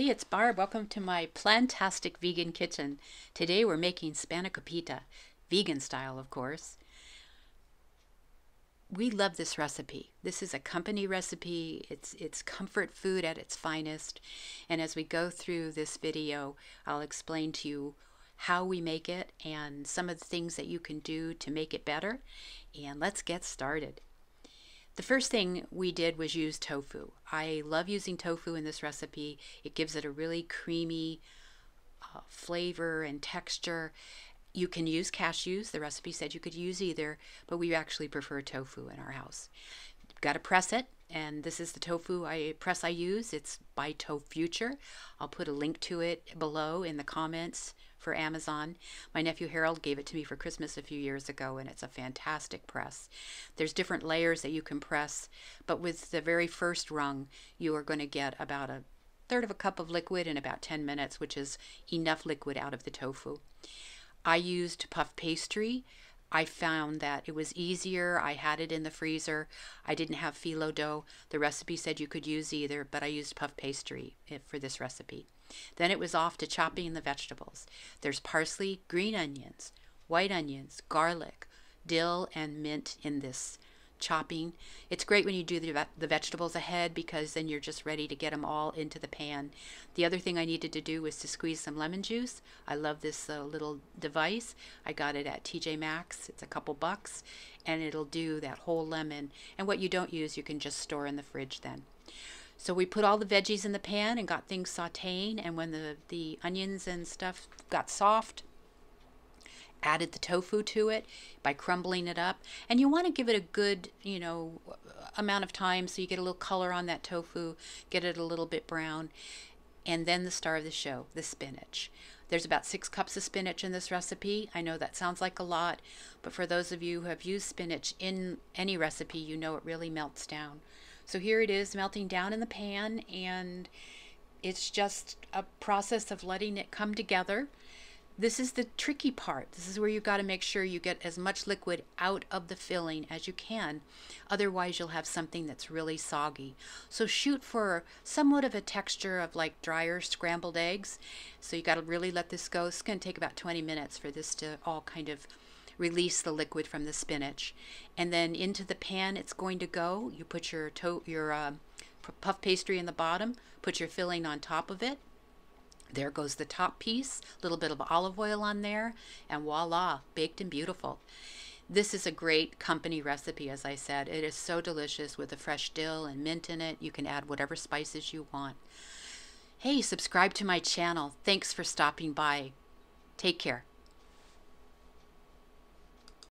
Hey, it's Barb. Welcome to my plantastic vegan kitchen. Today we're making Spanakopita, vegan style, of course. We love this recipe. This is a company recipe. It's comfort food at its finest. And as we go through this video, I'll explain to you how we make it and some of the things that you can do to make it better. And let's get started. The first thing we did was use tofu. I love using tofu in this recipe. It gives it a really creamy flavor and texture. You can use cashews. The recipe said you could use either, but we actually prefer tofu in our house. You've got to press it, and this is the tofu press I use. It's by Tofuture. I'll put a link to it below in the comments for Amazon. My nephew Harold gave it to me for Christmas a few years ago, and it's a fantastic press. There's different layers that you can press, but with the very first rung, you are going to get about a third of a cup of liquid in about 10 minutes, which is enough liquid out of the tofu. I used puff pastry. I found that it was easier. I had it in the freezer. I didn't have phyllo dough. The recipe said you could use either, but I used puff pastry for this recipe. Then it was off to chopping the vegetables. There's parsley, green onions, white onions, garlic, dill, and mint in this chopping. It's great when you do the vegetables ahead because then you're just ready to get them all into the pan. The other thing I needed to do was to squeeze some lemon juice. I love this little device. I got it at TJ Maxx. It's a couple bucks, and it'll do that whole lemon. And what you don't use, you can just store in the fridge then. So we put all the veggies in the pan and got things sauteing, and when the onions and stuff got soft, added the tofu to it by crumbling it up. And you want to give it a good, amount of time so you get a little color on that tofu, get it a little bit brown. And then the star of the show, the spinach. There's about 6 cups of spinach in this recipe. I know that sounds like a lot, but for those of you who have used spinach in any recipe, you know it really melts down. So here it is melting down in the pan, and it's just a process of letting it come together. This is the tricky part. This is where you've got to make sure you get as much liquid out of the filling as you can. Otherwise, you'll have something that's really soggy. So shoot for somewhat of a texture of like drier scrambled eggs. So you got to really let this go. It's going to take about 20 minutes for this to all kind of release the liquid from the spinach. And then into the pan it's going to go. You put your puff pastry in the bottom, put your filling on top of it. There goes the top piece, a little bit of olive oil on there, and voila, baked and beautiful. This is a great company recipe, as I said. It is so delicious with the fresh dill and mint in it. You can add whatever spices you want. Hey, subscribe to my channel. Thanks for stopping by. Take care.